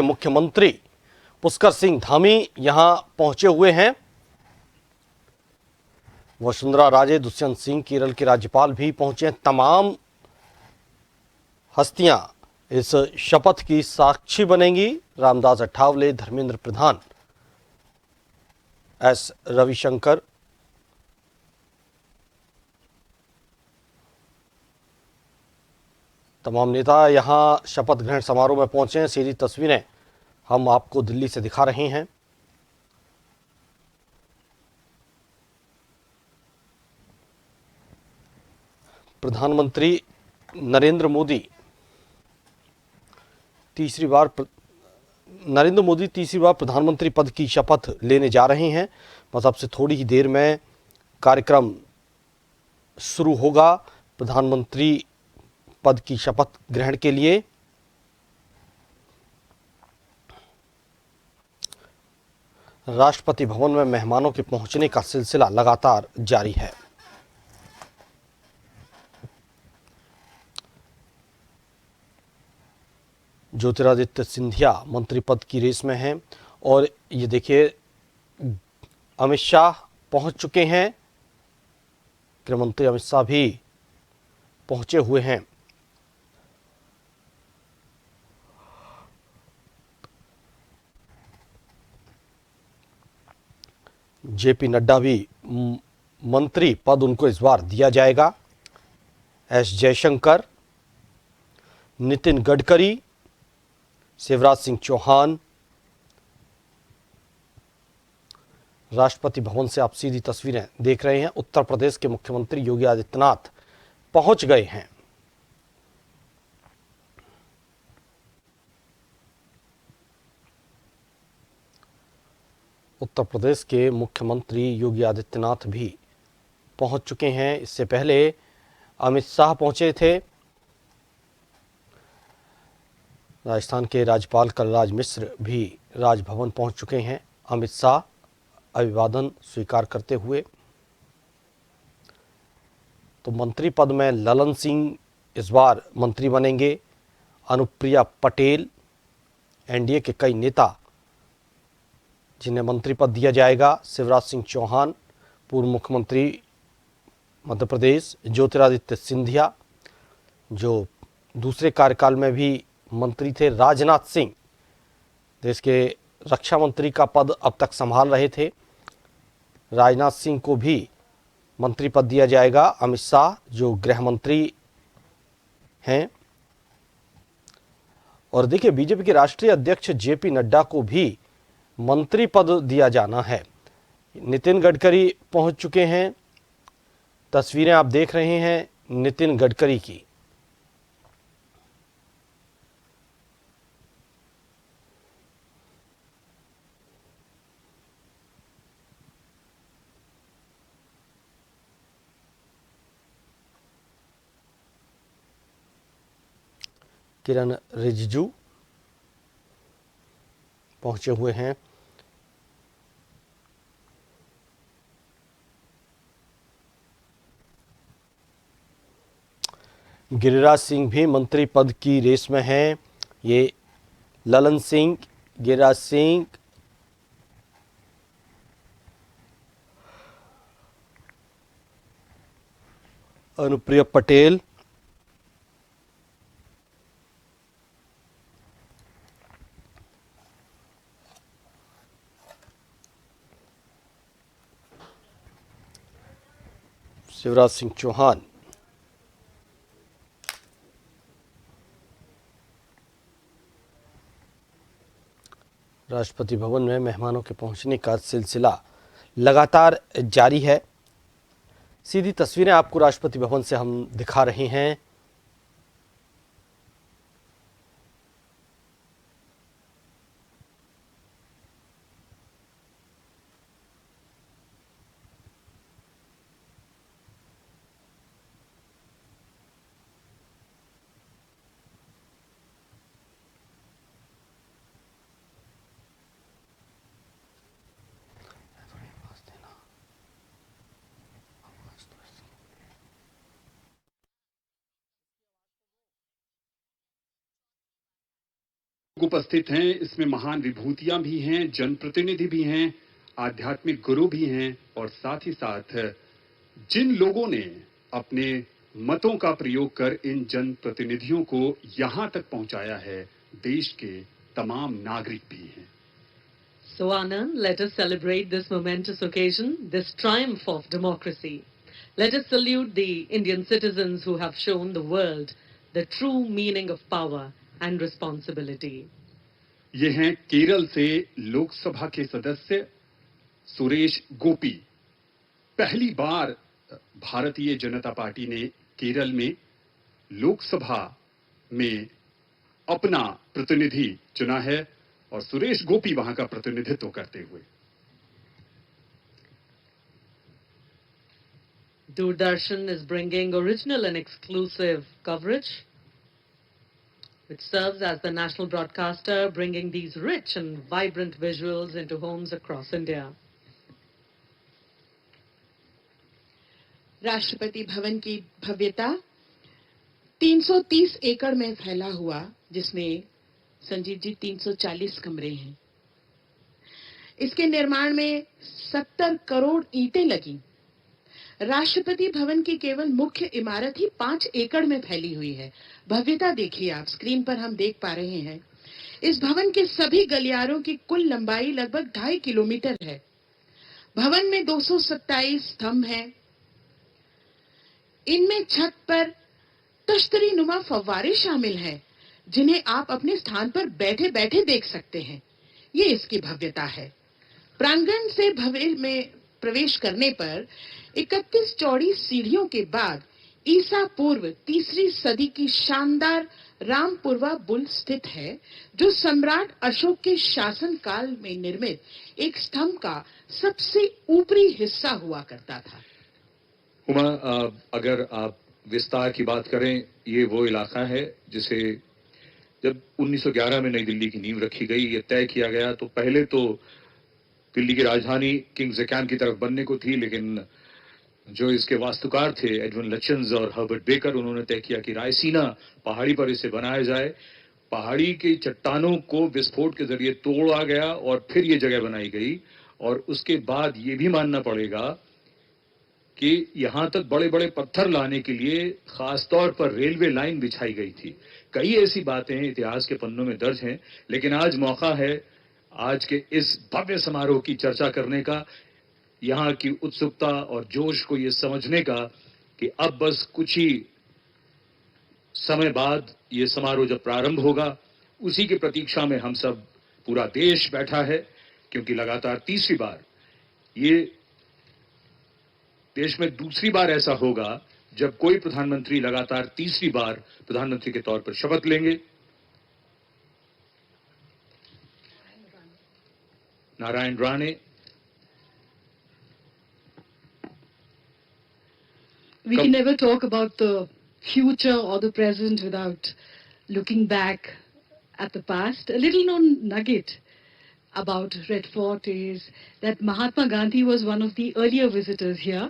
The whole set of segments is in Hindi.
मुख्यमंत्री पुष्कर सिंह धामी यहां पहुंचे हुए हैं। वसुंधरा राजे, दुष्यंत सिंह, केरल के राज्यपाल भी पहुंचे हैं। तमाम हस्तियां इस शपथ की साक्षी बनेंगी। रामदास अठावले, धर्मेंद्र प्रधान, एस रविशंकर, तमाम नेता यहां शपथ ग्रहण समारोह में पहुंचे हैं। सीधी तस्वीरें हम आपको दिल्ली से दिखा रहे हैं। प्रधानमंत्री नरेंद्र मोदी तीसरी बार प्रधानमंत्री पद की शपथ लेने जा रहे हैं। बस अब से थोड़ी ही देर में कार्यक्रम शुरू होगा प्रधानमंत्री पद की शपथ ग्रहण के लिए। राष्ट्रपति भवन में मेहमानों के पहुंचने का सिलसिला लगातार जारी है। ज्योतिरादित्य सिंधिया मंत्री पद की रेस में हैं और ये देखिए अमित शाह पहुंच चुके हैं। गृहमंत्री अमित शाह भी पहुंचे हुए हैं। जेपी नड्डा भी मंत्री पद उनको इस बार दिया जाएगा। एस जयशंकर, नितिन गडकरी, शिवराज सिंह चौहान। राष्ट्रपति भवन से आप सीधी तस्वीरें देख रहे हैं। उत्तर प्रदेश के मुख्यमंत्री योगी आदित्यनाथ पहुंच गए हैं। उत्तर प्रदेश के मुख्यमंत्री योगी आदित्यनाथ भी पहुंच चुके हैं। इससे पहले अमित शाह पहुंचे थे। राजस्थान के राज्यपाल कलराज मिश्र भी राजभवन पहुंच चुके हैं। अमित शाह अभिवादन स्वीकार करते हुए। तो मंत्री पद में ललन सिंह इस बार मंत्री बनेंगे। अनुप्रिया पटेल, एनडीए के कई नेता जिन्हें मंत्री पद दिया जाएगा। शिवराज सिंह चौहान, पूर्व मुख्यमंत्री मध्य प्रदेश। ज्योतिरादित्य सिंधिया जो दूसरे कार्यकाल में भी मंत्री थे। राजनाथ सिंह देश के रक्षा मंत्री का पद अब तक संभाल रहे थे। राजनाथ सिंह को भी मंत्री पद दिया जाएगा। अमित शाह जो गृह मंत्री हैं। और देखिए बीजेपी के राष्ट्रीय अध्यक्ष जेपी नड्डा को भी मंत्री पद दिया जाना है। नितिन गडकरी पहुंच चुके हैं। तस्वीरें आप देख रहे हैं नितिन गडकरी की। किरण रिजिजू पहुंचे हुए हैं। गिरिराज सिंह भी मंत्री पद की रेस में हैं। ये ललन सिंह, गिरिराज सिंह, अनुप्रिया पटेल, शिवराज सिंह चौहान। राष्ट्रपति भवन में मेहमानों के पहुंचने का सिलसिला लगातार जारी है। सीधी तस्वीरें आपको राष्ट्रपति भवन से हम दिखा रहे हैं। उपस्थित हैं। इसमें महान विभूतियां भी हैं, जनप्रतिनिधि भी हैं, आध्यात्मिक गुरु भी हैं और साथ ही साथ जिन लोगों ने अपने मतों का प्रयोग कर इन जनप्रतिनिधियों को यहां तक पहुंचाया है, देश के तमाम नागरिक भी हैं। So Anand, let us celebrate this momentous occasion, this triumph of democracy. Let us salute the Indian citizens who have shown the world the true meaning of power and responsibility. ये हैं केरल से लोकसभा के सदस्य सुरेश गोपी। पहली बार भारतीय जनता पार्टी ने केरल में लोकसभा में अपना प्रतिनिधि चुना है और सुरेश गोपी वहां का प्रतिनिधित्व करते हुए। Doordarshan is bringing original and exclusive coverage, which serves as the national broadcaster, bringing these rich and vibrant visuals into homes across India. Rashtrapati Bhavan की भव्यता 330 एकड़ में फैला हुआ, जिसमें संजीव जी 340 कमरे हैं। इसके निर्माण में 70 करोड़ ईंटें लगी। राष्ट्रपति भवन की केवल मुख्य इमारत ही 5 एकड़ में फैली हुई है। भव्यता देखिए, आप स्क्रीन पर हम देख पा रहे हैं। इस भवन के सभी गलियारों की कुल लंबाई लगभग 2.5 किलोमीटर है। भवन में 227 स्तंभ हैं। इनमें छत पर तश्तरी नुमा फव्वारे शामिल हैं, जिन्हें आप अपने स्थान पर बैठे बैठे देख सकते हैं। ये इसकी भव्यता है। प्रांगण से भवन में प्रवेश करने पर 31 चौड़ी सीढ़ियों के बाद ईसा पूर्व 3री सदी की शानदार रामपुरवा बुल स्थित है, जो सम्राट अशोक के शासन काल में निर्मित एक स्तंभ का सबसे ऊपरी हिस्सा हुआ करता था। उमा, अगर आप विस्तार की बात करें, ये वो इलाका है जिसे जब 1911 में नई दिल्ली की नींव रखी गई, ये तय किया गया तो पहले तो दिल्ली की राजधानी किंग्स कैंप की तरफ बनने को थी, लेकिन जो इसके वास्तुकार थे एडविन लचन्स और हर्बर्ट बेकर, उन्होंने तय किया कि रायसीना पहाड़ी पर इसे बनाया जाए। पहाड़ी की चट्टानों को विस्फोट के जरिए तोड़ा गया और फिर ये जगह बनाई गई। और उसके बाद ये भी मानना पड़ेगा कि यहां तक बड़े बड़े पत्थर लाने के लिए खास तौर पर रेलवे लाइन बिछाई गई थी। कई ऐसी बातें इतिहास के पन्नों में दर्ज हैं, लेकिन आज मौका है आज के इस भव्य समारोह की चर्चा करने का, यहां की उत्सुकता और जोश को ये समझने का कि अब बस कुछ ही समय बाद ये समारोह जब प्रारंभ होगा, उसी की प्रतीक्षा में हम सब, पूरा देश बैठा है, क्योंकि लगातार तीसरी बार ये देश में दूसरी बार ऐसा होगा जब कोई प्रधानमंत्री लगातार तीसरी बार प्रधानमंत्री के तौर पर शपथ लेंगे। Narayan Rane. We can never talk about the future or the present without looking back at the past. A little known nugget about Red Fort is that Mahatma Gandhi was one of the earlier visitors here.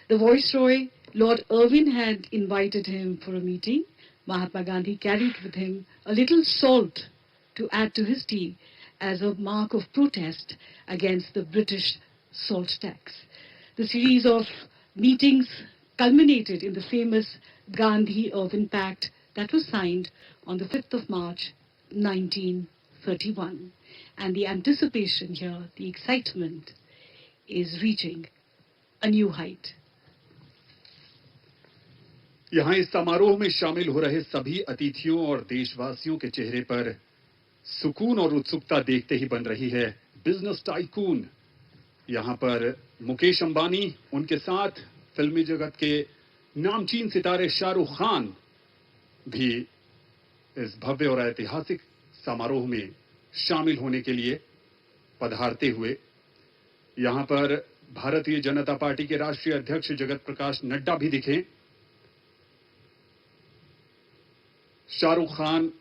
The Viceroy, Lord Irwin, had invited him for a meeting. Mahatma Gandhi carried with him a little salt to add to his tea as a mark of protest against the British salt tax. The series of meetings culminated in the famous Gandhi-Irwin Pact that was signed on the 5th of March, 1931. And the anticipation here, the excitement, is reaching a new height. यहां इस समारोह में शामिल हो रहे सभी अतिथियों और देशवासियों के चेहरे पर सुकून और उत्सुकता देखते ही बन रही है बिजनेस टाइकून। यहां पर मुकेश अंबानी, उनके साथ फिल्मी जगत के नामचीन सितारे शाहरुख खान भी इस भव्य और ऐतिहासिक समारोह में शामिल होने के लिए पधारते हुए, यहां पर भारतीय जनता पार्टी के राष्ट्रीय अध्यक्ष जगत प्रकाश नड्डा भी दिखे। शाहरुख खान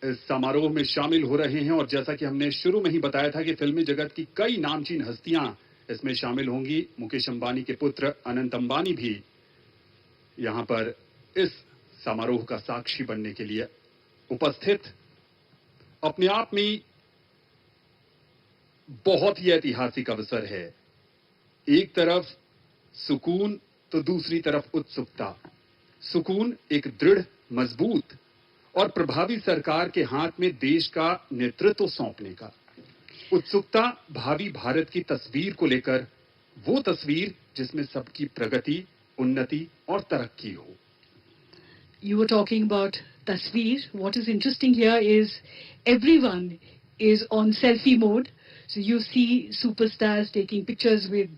इस समारोह में शामिल हो रहे हैं और जैसा कि हमने शुरू में ही बताया था कि फिल्मी जगत की कई नामचीन हस्तियां इसमें शामिल होंगी। मुकेश अंबानी के पुत्र अनंत अंबानी भी यहां पर इस समारोह का साक्षी बनने के लिए उपस्थित अपने आप में बहुत ही ऐतिहासिक अवसर है। एक तरफ सुकून तो दूसरी तरफ उत्सुकता। सुकून एक दृढ़, मजबूत और प्रभावी सरकार के हाथ में देश का नेतृत्व सौंपने का। उत्सुकता भावी भारत की तस्वीर को लेकर, वो तस्वीर जिसमें सबकी प्रगति, उन्नति और तरक्की हो। You were talking about tasveer. What is interesting here is everyone is on selfie mode. So you see superstars taking pictures with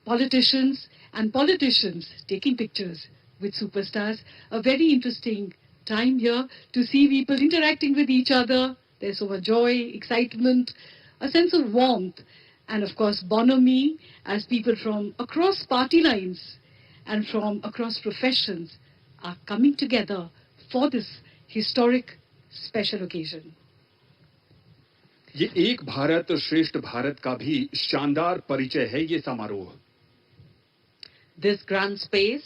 politicians and politicians taking pictures with superstars. A very interesting time here to see people interacting with each other. There's so much joy, excitement, a sense of warmth, and of course bonhomie as people from across party lines and from across professions are coming together for this historic special occasion. ये एक भारत श्रेष्ठ भारत का भी शानदार परिचय है ये समारोह। This grand space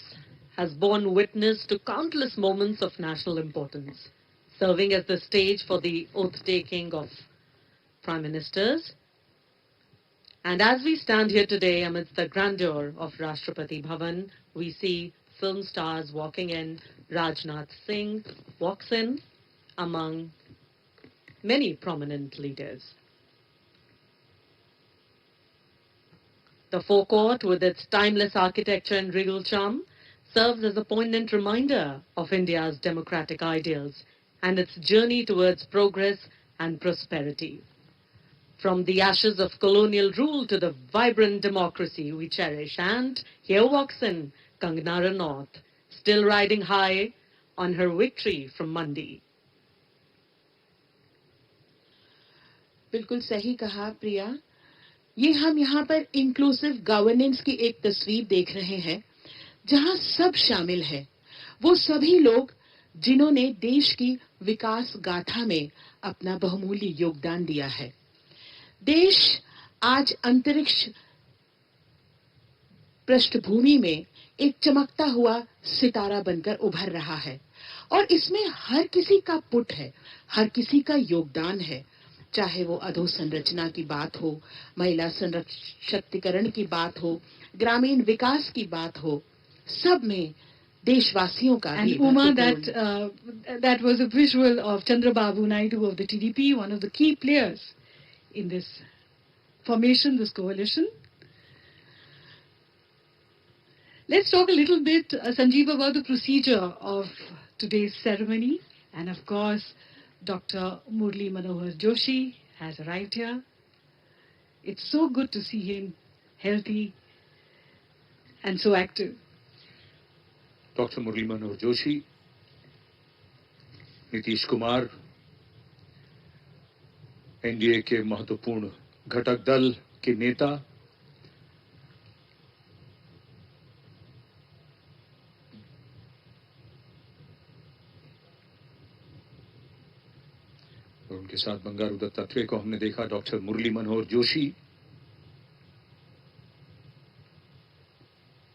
has borne witness to countless moments of national importance, serving as the stage for the oath-taking of prime ministers. And as we stand here today amidst the grandeur of Rashtrapati Bhavan, we see film stars walking in. Rajnath Singh walks in among many prominent leaders. The forecourt, with its timeless architecture and regal charm, serves as a poignant reminder of India's democratic ideals and its journey towards progress and prosperity. From the ashes of colonial rule to the vibrant democracy we cherish. And here walks in Kangana Ranaut, still riding high on her victory from Mandi. बिल्कुल सही कहा प्रिया। ये हम यहाँ पर इंक्लूसिव गवर्नेंस की एक तस्वीर देख रहे हैं जहाँ सब शामिल हैं। वो सभी लोग जिन्होंने देश की विकास गाथा में अपना बहुमूल्य योगदान दिया है। देश आज अंतरिक्ष पृष्ठभूमि में एक चमकता हुआ सितारा बनकर उभर रहा है और इसमें हर किसी का पुट है, हर किसी का योगदान है। चाहे वो अधोसंरचना की बात हो, महिला सशक्तिकरण की बात हो, ग्रामीण विकास की बात हो, सब में देशवासियों का भी। And Uma, that was a visual of Chandrababu Naidu of the TDP, one of the key players in this formation, this coalition. Let's talk a little bit, Sanjeev, about the procedure of today's ceremony. And of course, Dr. Murli Manohar Joshi has arrived here. It's so good to see him healthy and so active. Doctor Murli Manohar Joshi, Nitish Kumar, NDA के महत्वपूर्ण घटक दल के नेता, और उनके साथ बंगारू दत्तात्रेय को हमने देखा। डॉक्टर मुरली मनोहर जोशी